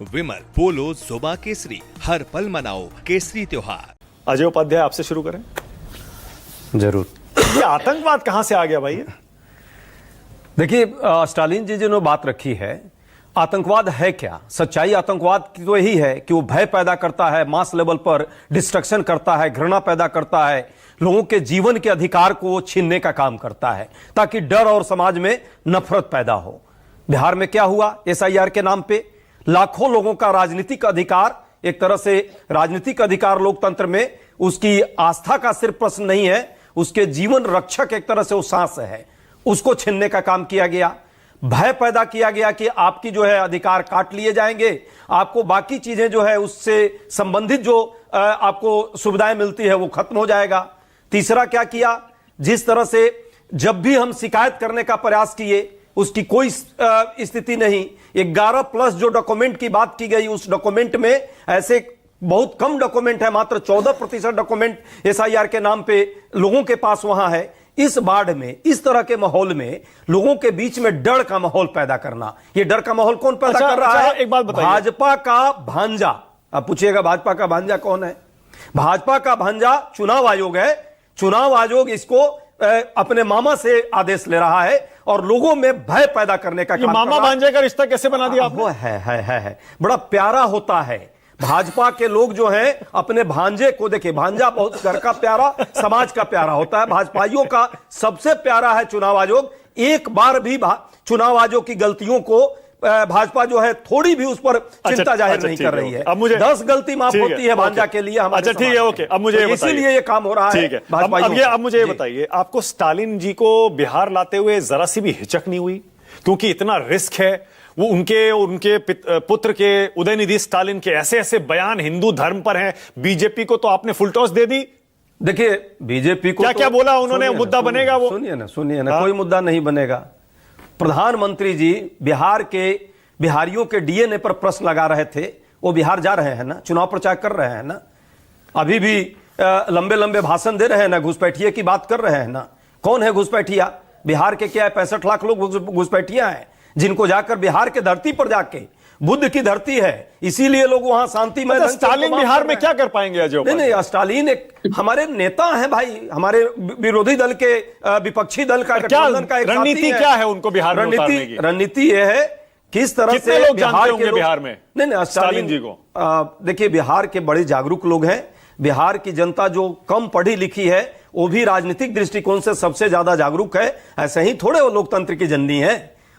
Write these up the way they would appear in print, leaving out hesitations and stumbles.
विमल पोलो जोबा केसरी, हर पल मनाओ केसरी त्योहार। अजय उपाध्याय, आपसे शुरू करें। जरूर। ये आतंकवाद कहां से आ गया भाई? देखिए, स्टालिन जी जिन्होंने बात रखी है, आतंकवाद है क्या? सच्चाई आतंकवाद की तो यही है कि वो भय पैदा करता है, मास लेवल पर डिस्ट्रक्शन करता है, घृणा पैदा करता है, लोगों के जीवन के अधिकार को छीनने का काम करता है ताकि डर और समाज में नफरत पैदा हो। बिहार में क्या हुआ? एसआईआर के नाम पे लाखों लोगों का राजनीतिक अधिकार, एक तरह से राजनीतिक अधिकार लोकतंत्र में उसकी आस्था का सिर्फ प्रश्न नहीं है, उसके जीवन रक्षक एक तरह से वो सांस है, उसको छीनने का काम किया गया। भय पैदा किया गया कि आपकी जो है अधिकार काट लिए जाएंगे, आपको बाकी चीजें जो है उससे संबंधित जो आपको सुविधाएं मिलती है वो खत्म हो जाएगा। तीसरा क्या किया? जिस तरह से जब भी हम शिकायत करने का प्रयास किए उसकी कोई स्थिति नहीं। 11+ जो डॉक्यूमेंट की बात की गई, उस डॉक्यूमेंट में ऐसे बहुत कम डॉक्यूमेंट है, मात्र 14% डॉक्यूमेंट एसआईआर के नाम पे लोगों के पास वहां है। इस बाढ़ में, इस तरह के माहौल में लोगों के बीच में डर का माहौल पैदा करना, ये डर का माहौल कौन पैदा कर रहा है? एक बात बताइए। भाजपा का भांजा। अब पूछिएगा भाजपा का भांजा कौन है? भाजपा का भांजा चुनाव आयोग है। चुनाव आयोग इसको अपने मामा से आदेश ले रहा है और लोगों में भय पैदा करने का काम। मामा भांजे का रिश्ता कैसे बना दिया आपने? वो है बड़ा प्यारा होता है। भाजपा के लोग जो हैं अपने भांजे को, देखिए भांजा बहुत घर का प्यारा, समाज का प्यारा होता है। भाजपाइयों का सबसे प्यारा है चुनाव आयोग। एक बार भी चुनाव आयोग की गलतियों को भाजपा जो है थोड़ी भी उस पर चिंता जाहिर नहीं कर रही है। अब मुझे 10 गलती माफ होती है भांजा के लिए। अच्छा ठीक है, ओके। अब मुझे इसीलिए ये काम हो रहा है। ठीक है, अब मुझे ये बताइए, आपको स्टालिन जी को बिहार लाते हुए जरा सी भी हिचक नहीं हुई? क्योंकि इतना रिस्क है, वो उनके पुत्र के उदयनिधि स्टालिन के ऐसे ऐसे बयान हिंदू धर्म पर हैं, बीजेपी को तो आपने फुल टॉस दे दी। देखिए बीजेपी को क्या बोला उन्होंने? मुद्दा बनेगा वो? सुनिए ना, कोई मुद्दा नहीं बनेगा। प्रधानमंत्री जी बिहार के बिहारियों के डीएनए पर प्रश्न लगा रहे थे। वो बिहार जा रहे हैं ना, चुनाव प्रचार कर रहे हैं ना, अभी भी लंबे लंबे भाषण दे रहे हैं ना, घुसपैठिए की बात कर रहे हैं ना। कौन है घुसपैठिया? बिहार के क्या है 65 लाख लोग घुसपैठिया हैं, जिनको जाकर बिहार के धरती पर जाके, बुद्ध की धरती है, इसीलिए लोग वहां शांति में। स्टालिन बिहार में क्या कर पाएंगे अजय? नहीं, स्टालिन एक हमारे नेता हैं भाई, हमारे विरोधी दल के, विपक्षी दल का गठबंधन का एक रणनीति क्या है उनको बिहार में उतारने की? रणनीति यह है किस तरह से लोग जानते होंगे बिहार में नहीं स्टालिन जी को। देखिए बिहार के बड़े जागरूक लोग हैं। बिहार की जनता जो कम पढ़ी लिखी है वो भी राजनीतिक दृष्टिकोण से सबसे ज्यादा जागरूक है। ऐसे ही थोड़े वो लोकतंत्र की जननी है।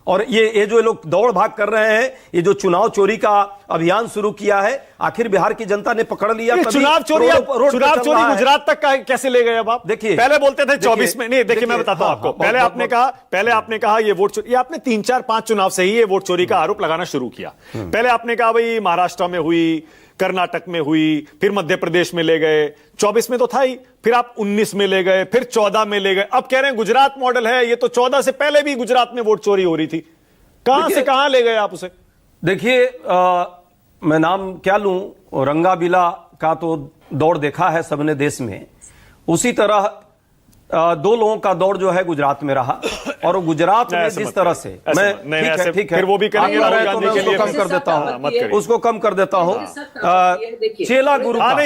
और ये जो लोग दौड़ भाग कर रहे हैं, ये जो चुनाव चोरी का अभियान शुरू किया है, आखिर बिहार की जनता ने पकड़ लिया। चुनाव चोरी गुजरात तक कैसे ले गए अब आप? देखिए पहले बोलते थे 24 में। नहीं, देखिए मैं बताता हूं आपको। पहले आपने कहा ये वोट चोरी, ये आपने 3-4-5 चुनाव से ही ये वोट चोरी का आरोप लगाना शुरू किया। पहले आपने कहा भाई महाराष्ट्र में हुई, कर्नाटक में हुई, फिर मध्य प्रदेश में ले गए, 24 में तो था ही, फिर आप 19 में ले गए, फिर 14 में ले गए, अब कह रहे हैं गुजरात मॉडल है। ये तो 14 से पहले भी गुजरात में वोट चोरी हो रही थी। कहां से कहां ले गए आप उसे? देखिए मैं नाम क्या लूं, रंगाबिला का तो दौड़ देखा है सबने देश में। उसी तरह 2 लोगों का दौड़ जो है गुजरात में रहा, और गुजरात में जिस तरह से मैं ठीक है, वो भी करेंगे तो मैं उसको कम कर देता हूं, उसको कम कर देता हूं। चेला गुरु का,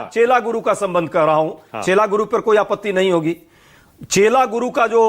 चेला गुरु का संबंध कर रहा हूं। चेला गुरु पर कोई आपत्ति नहीं होगी। चेला गुरु का जो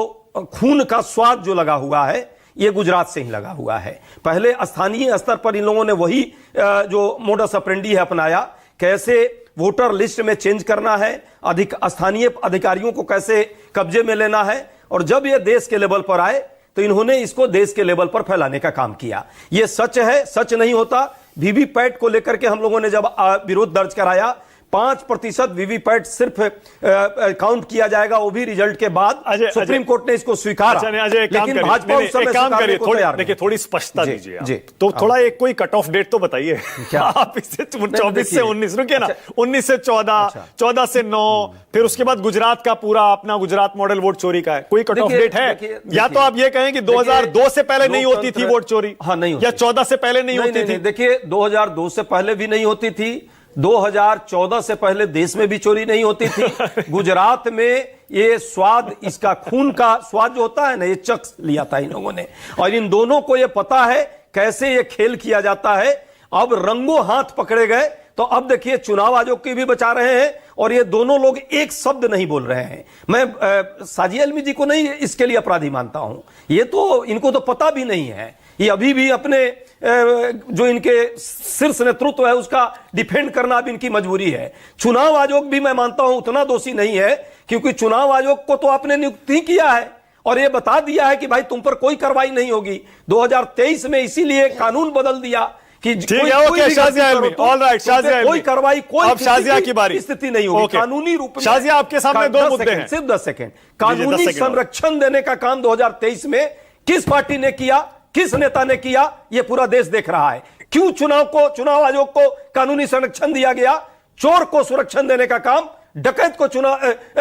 खून का स्वाद जो लगा हुआ है, ये गुजरात से ही लगा हुआ है। पहले स्थानीय स्तर पर इन लोगों ने वही जो मोडस ऑपरेंडी है अपनाया, कैसे वोटर लिस्ट में चेंज करना है, स्थानीय अधिकारियों को कैसे कब्जे में लेना है, और जब ये देश के लेवल पर आए तो इन्होंने इसको देश के लेवल पर फैलाने का काम किया। ये सच है, सच नहीं होता। वीवीपैट को लेकर के हम लोगों ने जब विरोध दर्ज कराया, 5% वीवीपैट सिर्फ काउंट किया जाएगा, वो भी रिजल्ट के बाद। सुप्रीम कोर्ट ने इसको स्वीकारा। लेकिन भाजपा उस समय काम करिए, देखिए थोड़ी स्पष्टता दीजिए तो थोड़ा एक कोई कट ऑफ डेट तो बताइए। आप इससे 24 से 19 रुकिए ना, 19 से 14, 14 से 9, फिर उसके बाद गुजरात का पूरा अपना गुजरात मॉडल वोट चोरी का है। कोई कट ऑफ डेट है? या तो आप ये कहें कि 2002 से पहले नहीं होती थी वोट चोरी, हाँ नहीं, या 14 से पहले नहीं होती थी? देखिए 2002 से पहले भी नहीं होती थी, 2014 से पहले देश में भी चोरी नहीं होती थी। गुजरात में ये स्वाद, इसका खून का स्वाद जो होता है ना, ये चख लिया था इन लोगों ने। और इन दोनों को ये पता है कैसे ये खेल किया जाता है। अब रंगों हाथ पकड़े गए, तो अब देखिए चुनाव आयोग की भी बचा रहे हैं और ये दोनों लोग एक शब्द नहीं बोल रहे हैं। मैं साजिया इल्मी जी को नहीं इसके लिए अपराधी मानता हूं, ये तो इनको तो पता भी नहीं है। ये अभी भी अपने जो इनके शीर्ष नेतृत्व है उसका डिफेंड करना अब इनकी मजबूरी है। चुनाव आयोग भी मैं मानता हूं उतना दोषी नहीं है, क्योंकि चुनाव आयोग को तो आपने नियुक्ति किया है और ये बता दिया है कि भाई तुम पर कोई कार्रवाई नहीं होगी। 2023 में इसीलिए कानून बदल दिया कि ठीक है, ओके शाजिया इल्मी, ऑल राइट शाजिया इल्मी, कोई कार्रवाई, कोई अब शाजिया की बारी, स्थिति नहीं होगी कानूनी रूप में। शाजिया आपके सामने दो मुद्दे हैं, सिर्फ 10 सेकंड। कानूनी संरक्षण देने का काम 2023 में किस पार्टी ने किया, किस नेता ने किया, यह पूरा देश देख रहा है। क्यों चुनाव आयोग को कानूनी संरक्षण दिया गया? चोर को सुरक्षण देने का काम, डकैत को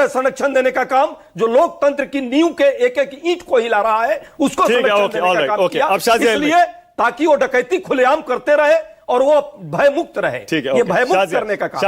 संरक्षण देने का काम, जो लोकतंत्र की नींव के एक एक ईंट को हिला रहा है उसको संरक्षण देने का काम किया, इसलिए ताकि वो डकैती खुलेआम करते रहे और वो भयमुक्त रहे। ठीक है, ये भयमुक्त करने का काम।